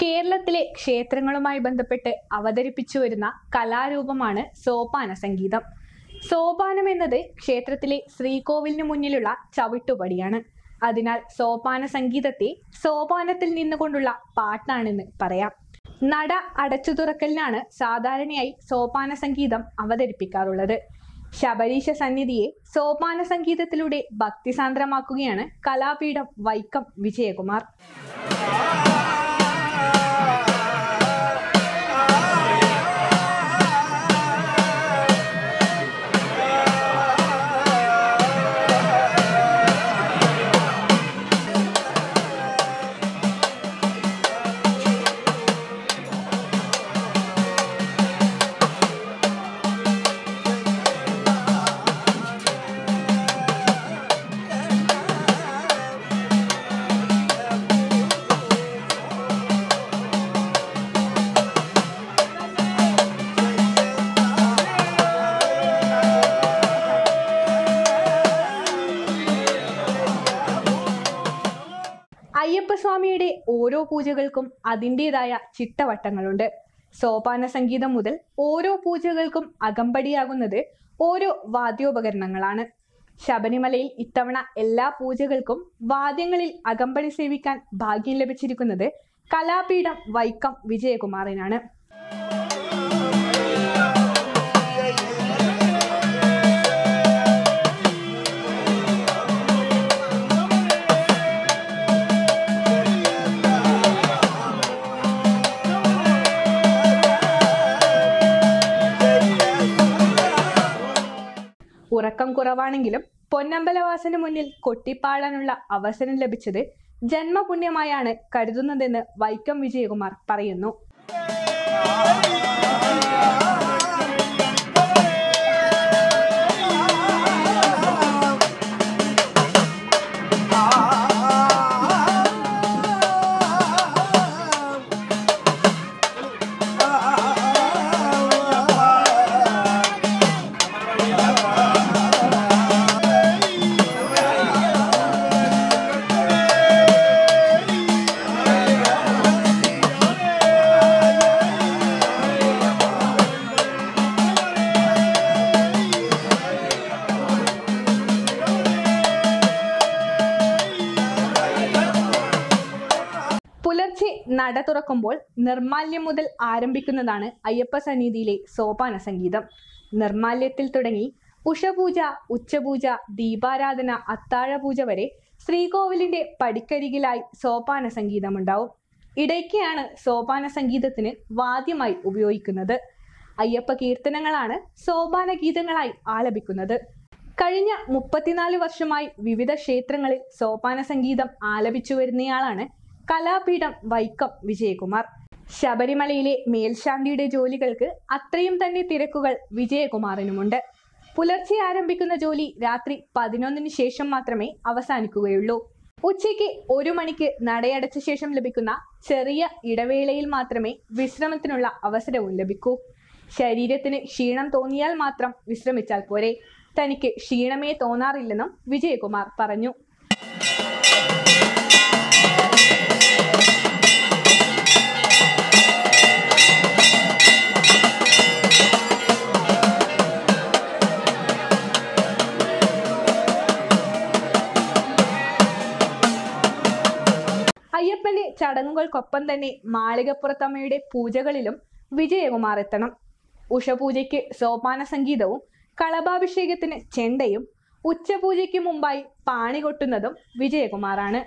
കേരളത്തിലെ ക്ഷേത്രങ്ങളുമായി ബന്ധപ്പെട്ട് അവതരിപ്പിച്ചു വരുന്ന കലാരൂപമാണ് സോപാന സംഗീതം. സോപാനം എന്നത് ക്ഷേത്രത്തിലെ ശ്രീകോവിലിനു മുന്നിലുള്ള ചവിട്ടുപടിയാണ്. അതിനാൽ സോപാന സംഗീതത്തെ സോപാനത്തിൽ നിന്നുകൊണ്ടുള്ള പാട്ടാണെന്ന് പറയാം. നട അടച്ചു തുറക്കലിനാണ് സാധാരണയായി സോപാന സംഗീതം അവതരിപ്പിക്കാറുള്ളത്. ശബരീശ സന്നിധിയെ സോപാന സംഗീതത്തിലൂടെ ഭക്തിസാന്ദ്രമാക്കുകയാണ് കലാപീഠം വൈക്കം വിജയകുമാർ. അയ്യപ്പസ്വാമിയുടെ ഓരോ പൂജകൾക്കും അതിൻ്റെതായ ചിട്ടവട്ടങ്ങളുണ്ട്. സോപാന സംഗീതം മുതൽ ഓരോ പൂജകൾക്കും അകമ്പടിയാകുന്നത് ഓരോ വാദ്യോപകരണങ്ങളാണ്. ശബരിമലയിൽ ഇത്തവണ എല്ലാ പൂജകൾക്കും വാദ്യങ്ങളിൽ അകമ്പടി സേവിക്കാൻ ഭാഗ്യം ലഭിച്ചിരിക്കുന്നത് കലാപീഠം വൈക്കം വിജയകുമാറിനാണ്. ഉറക്കം കുറവാണെങ്കിലും പൊന്നമ്പലവാസന് മുന്നിൽ കൊട്ടിപ്പാടാനുള്ള അവസരം ലഭിച്ചത് ജന്മപുണ്യമായാണ് കരുതുന്നതെന്ന് വൈക്കം വിജയകുമാർ പറയുന്നു. പുലർച്ചെ നട തുറക്കുമ്പോൾ നിർമാല്യം മുതൽ ആരംഭിക്കുന്നതാണ് അയ്യപ്പ സന്നിധിയിലെ സോപാന സംഗീതം. നിർമാല്യത്തിൽ തുടങ്ങി ഉഷപൂജ, ഉച്ചപൂജ, ദീപാരാധന, അത്താഴപൂജ വരെ ശ്രീകോവിലിന്റെ പടിക്കരികിലായി സോപാന സംഗീതമുണ്ടാവും. ഇടയ്ക്കാണ് സോപാന സംഗീതത്തിന് വാദ്യമായി ഉപയോഗിക്കുന്നത്. അയ്യപ്പ കീർത്തനങ്ങളാണ് സോപാന ഗീതങ്ങളായി ആലപിക്കുന്നത്. കഴിഞ്ഞ 34 വർഷമായി വിവിധ ക്ഷേത്രങ്ങളിൽ സോപാന സംഗീതം ആലപിച്ചു വരുന്നയാളാണ് കലാപീഠം വൈക്കം വിജയകുമാർ. ശബരിമലയിലെ മേൽശാന്തിയുടെ ജോലികൾക്ക് അത്രയും തന്നെ തിരക്കുകൾ വിജയകുമാറിനുമുണ്ട്. പുലർച്ചെ ആരംഭിക്കുന്ന ജോലി രാത്രി 11-ന് ശേഷം മാത്രമേ അവസാനിക്കുകയുള്ളൂ. ഉച്ചയ്ക്ക് 1 മണിക്ക് നടയടച്ച ശേഷം ലഭിക്കുന്ന ചെറിയ ഇടവേളയിൽ മാത്രമേ വിശ്രമത്തിനുള്ള അവസരവും ലഭിക്കൂ. ശരീരത്തിന് ക്ഷീണം തോന്നിയാൽ മാത്രം വിശ്രമിച്ചാൽ പോരെ. തനിക്ക് ക്ഷീണമേ തോന്നാറില്ലെന്നും വിജയകുമാർ പറഞ്ഞു. അയ്യപ്പന്റെ ചടങ്ങുകൾക്കൊപ്പം തന്നെ മാളികപ്പുറത്തമ്മയുടെ പൂജകളിലും വിജയകുമാർ എത്തണം. ഉഷപൂജയ്ക്ക് സോപാന സംഗീതവും കളഭാഭിഷേകത്തിന് ചെണ്ടയും ഉച്ചപൂജയ്ക്ക് മുമ്പായി പാണി കൊട്ടുന്നതും വിജയകുമാറാണ്.